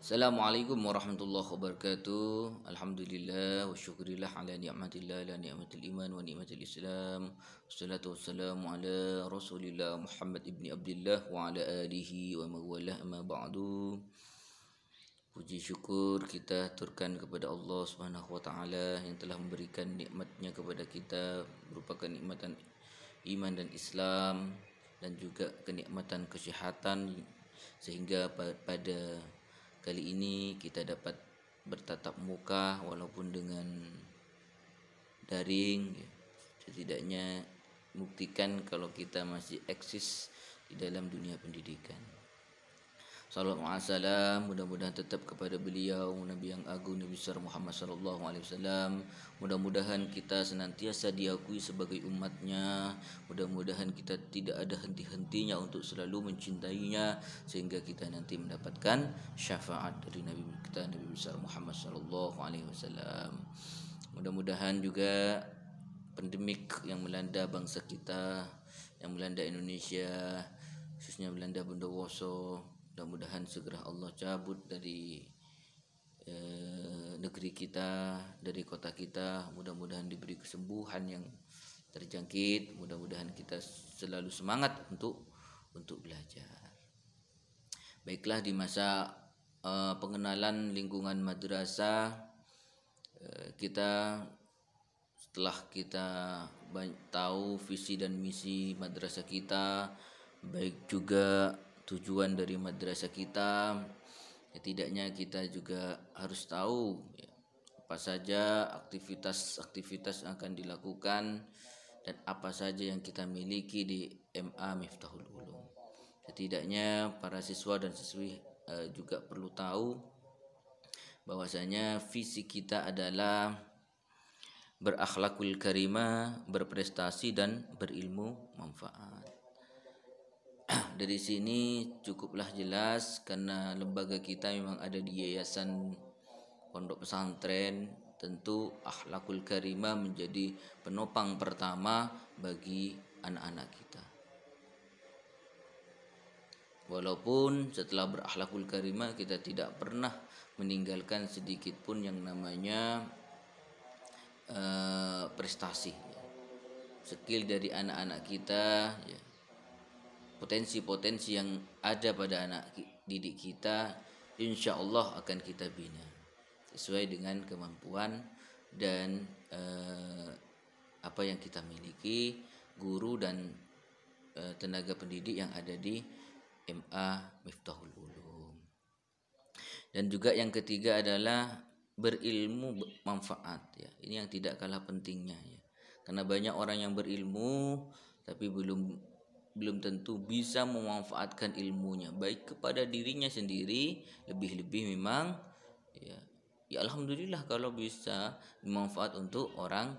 Assalamualaikum warahmatullahi wabarakatuh. Alhamdulillah wa syukurillah ala ni'matillah la ni'matil iman wa ni'matil islam. Wassalatu wassalamu ala Rasulillah Muhammad ibni Abdullah wa ala alihi wa mawalah amma ba'du. Puji syukur kita aturkan kepada Allah Subhanahu wa taala yang telah memberikan nikmatnya kepada kita merupakan nikmatan iman dan Islam dan juga kenikmatan kesehatan sehingga pada kali ini kita dapat bertatap muka walaupun dengan daring, setidaknya buktikan kalau kita masih eksis di dalam dunia pendidikan. Sallallahu alaihi wasallam, mudah-mudahan tetap kepada beliau Nabi yang agung Nabi besar Muhammad sallallahu alaihi wasallam. Mudah-mudahan kita senantiasa diakui sebagai umatnya. Mudah-mudahan kita tidak ada henti-hentinya untuk selalu mencintainya sehingga kita nanti mendapatkan syafaat dari Nabi kita Nabi besar Muhammad sallallahu alaihi wasallam. Mudah-mudahan juga pandemik yang melanda bangsa kita, yang melanda Indonesia, khususnya melanda Bondowoso, mudah-mudahan segera Allah cabut dari negeri kita, dari kota kita. Mudah-mudahan diberi kesembuhan yang terjangkit. Mudah-mudahan kita selalu semangat untuk belajar. Baiklah, di masa pengenalan lingkungan madrasah, kita setelah kita tahu visi dan misi madrasah kita, baik juga tujuan dari madrasah kita, setidaknya kita juga harus tahu apa saja aktivitas-aktivitas yang akan dilakukan dan apa saja yang kita miliki di MA Miftahul Ulum. Setidaknya para siswa dan siswi juga perlu tahu bahwasanya visi kita adalah berakhlakul karimah, berprestasi dan berilmu manfaat. Dari sini cukuplah jelas karena lembaga kita memang ada di yayasan pondok pesantren, tentu akhlakul karimah menjadi penopang pertama bagi anak-anak kita. Walaupun setelah berakhlakul karimah kita tidak pernah meninggalkan sedikit pun yang namanya prestasi, skill dari anak-anak kita, potensi-potensi yang ada pada anak didik kita, insya Allah akan kita bina sesuai dengan kemampuan dan apa yang kita miliki, guru dan tenaga pendidik yang ada di MA Miftahul Ulum. Dan juga yang ketiga adalah berilmu manfaat, ini yang tidak kalah pentingnya, karena banyak orang yang berilmu tapi belum tentu bisa memanfaatkan ilmunya baik kepada dirinya sendiri, lebih-lebih memang ya alhamdulillah kalau bisa bermanfaat untuk orang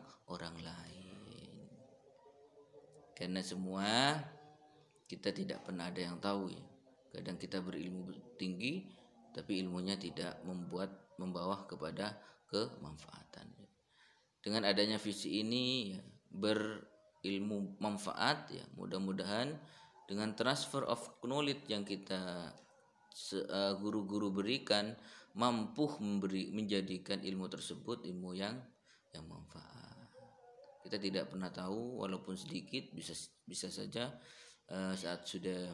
lain, karena semua kita tidak pernah ada yang tahu. Kadang kita berilmu tinggi tapi ilmunya tidak membawa kepada kemanfaatan. Dengan adanya visi ini, berilmu manfaat, mudah-mudahan dengan transfer of knowledge yang kita guru-guru berikan mampu menjadikan ilmu tersebut ilmu yang manfaat. Kita tidak pernah tahu, walaupun sedikit bisa saja saat sudah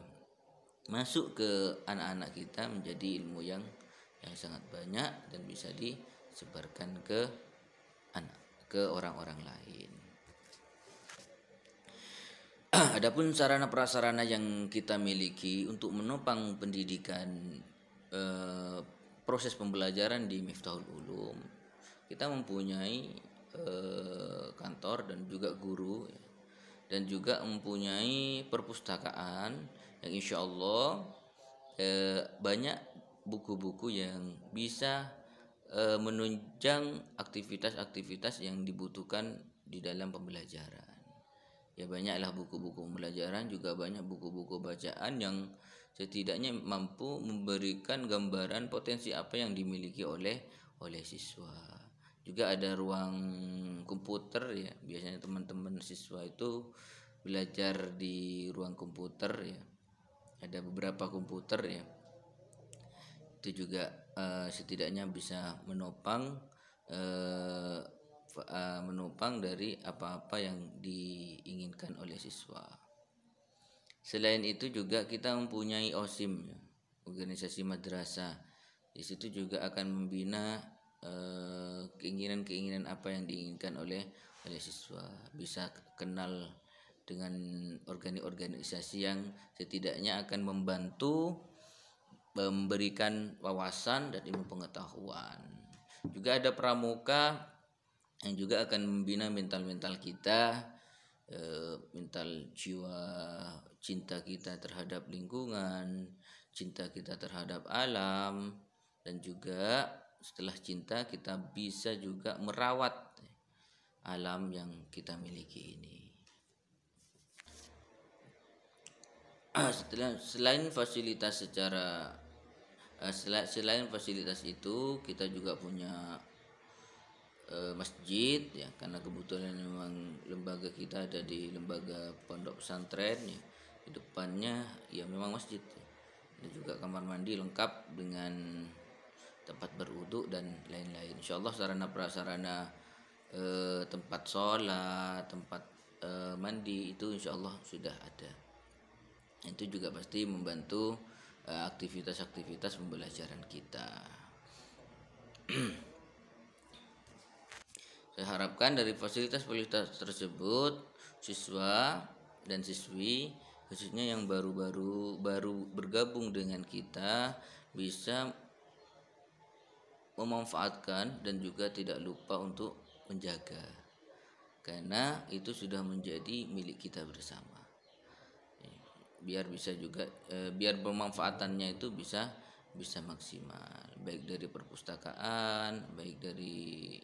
masuk ke anak-anak kita menjadi ilmu yang sangat banyak dan bisa disebarkan ke orang-orang lain. Adapun sarana prasarana yang kita miliki untuk menopang pendidikan proses pembelajaran di Miftahul Ulum, kita mempunyai kantor dan juga guru, dan juga mempunyai perpustakaan yang insya Allah banyak buku-buku yang bisa menunjang aktivitas-aktivitas yang dibutuhkan di dalam pembelajaran. Banyaklah buku-buku pembelajaran, juga banyak buku-buku bacaan yang setidaknya mampu memberikan gambaran potensi apa yang dimiliki oleh siswa. Juga ada ruang komputer, biasanya teman-teman siswa itu belajar di ruang komputer, ada beberapa komputer itu juga setidaknya bisa menopang menopang dari apa-apa yang diinginkan oleh siswa. Selain itu juga kita mempunyai OSIM ya, organisasi madrasah. Di situ juga akan membina keinginan-keinginan apa yang diinginkan oleh siswa. Bisa kenal dengan organisasi yang setidaknya akan membantu memberikan wawasan dan ilmu pengetahuan. Juga ada pramuka yang juga akan membina mental kita, mental jiwa, cinta kita terhadap lingkungan, cinta kita terhadap alam, dan juga setelah cinta kita bisa juga merawat alam yang kita miliki ini. Selain fasilitas selain fasilitas itu, kita juga punya masjid ya, karena kebetulan memang lembaga kita ada di lembaga pondok pesantren ya. Di depannya ya memang masjid ya. Ada juga kamar mandi lengkap dengan tempat berwudu dan lain-lain. Insyaallah sarana prasarana tempat sholat, tempat mandi itu insyaallah sudah ada. Itu juga pasti membantu aktivitas-aktivitas pembelajaran kita. Saya harapkan dari fasilitas-fasilitas tersebut siswa dan siswi khususnya yang baru bergabung dengan kita bisa memanfaatkan dan juga tidak lupa untuk menjaga, karena itu sudah menjadi milik kita bersama. Biar bisa juga biar pemanfaatannya itu bisa maksimal, baik dari perpustakaan, baik dari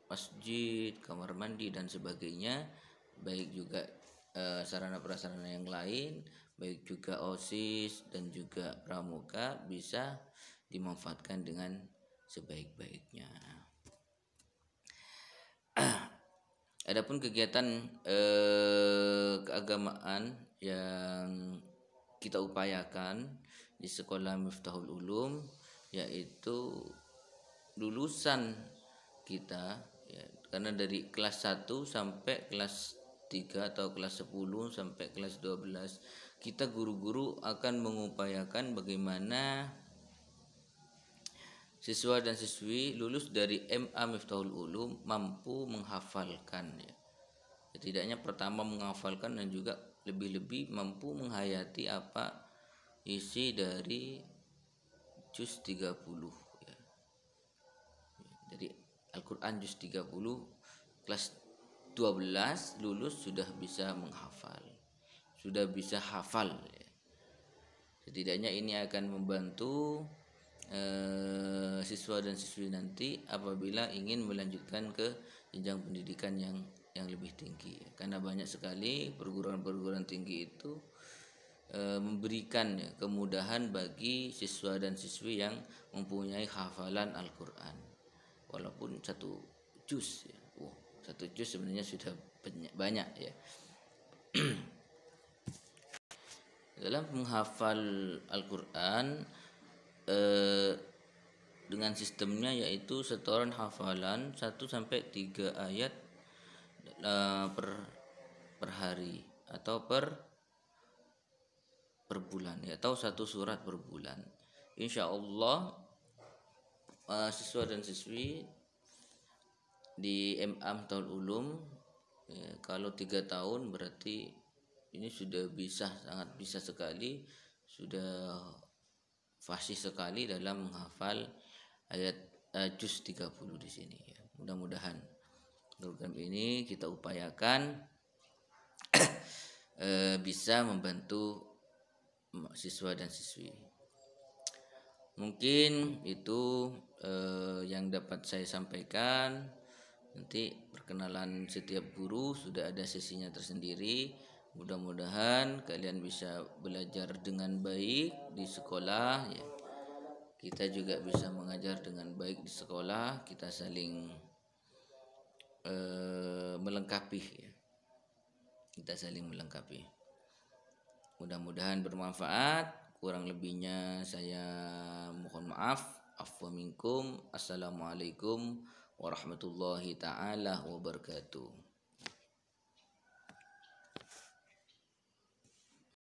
masjid, kamar mandi dan sebagainya, baik juga sarana prasarana yang lain, baik juga OSIS dan juga pramuka bisa dimanfaatkan dengan sebaik-baiknya. Adapun kegiatan keagamaan yang kita upayakan di sekolah Miftahul Ulum, yaitu lulusan kita ya, karena dari kelas 1 sampai kelas 3 atau kelas 10 sampai kelas 12 kita guru-guru akan mengupayakan bagaimana siswa dan siswi lulus dari MA Miftahul Ulum mampu menghafalkan ya. Setidaknya pertama menghafalkan dan juga lebih-lebih mampu menghayati apa isi dari juz 30 ya. Jadi Al-Quran juz 30 kelas 12 lulus sudah bisa menghafal, sudah bisa hafal ya. Setidaknya ini akan membantu siswa dan siswi nanti apabila ingin melanjutkan ke jenjang pendidikan yang lebih tinggi ya. Karena banyak sekali perguruan-perguruan tinggi itu memberikan ya, kemudahan bagi siswa dan siswi yang mempunyai hafalan Al-Quran walaupun satu juz ya. Satu juz sebenarnya sudah banyak ya. Dalam menghafal Al-Quran dengan sistemnya yaitu setoran hafalan 1 sampai 3 ayat per hari atau per bulan ya, atau 1 surat per bulan. Insyaallah siswa dan siswi di MA Miftahul Ulum ya, kalau 3 tahun berarti ini sudah bisa, sangat bisa sekali, sudah fasih sekali dalam menghafal ayat juz 30 di sini ya. Mudah-mudahan program ini kita upayakan bisa membantu siswa dan siswi. Mungkin itu yang dapat saya sampaikan. Nanti perkenalan setiap guru sudah ada sesinya tersendiri. Mudah-mudahan kalian bisa belajar dengan baik di sekolah ya. Kita juga bisa mengajar dengan baik di sekolah. Kita saling melengkapi ya. Kita saling melengkapi. Mudah-mudahan bermanfaat. Kurang lebihnya saya mohon maaf. Afwa minkum. Assalamualaikum warahmatullahi taala wabarakatuh.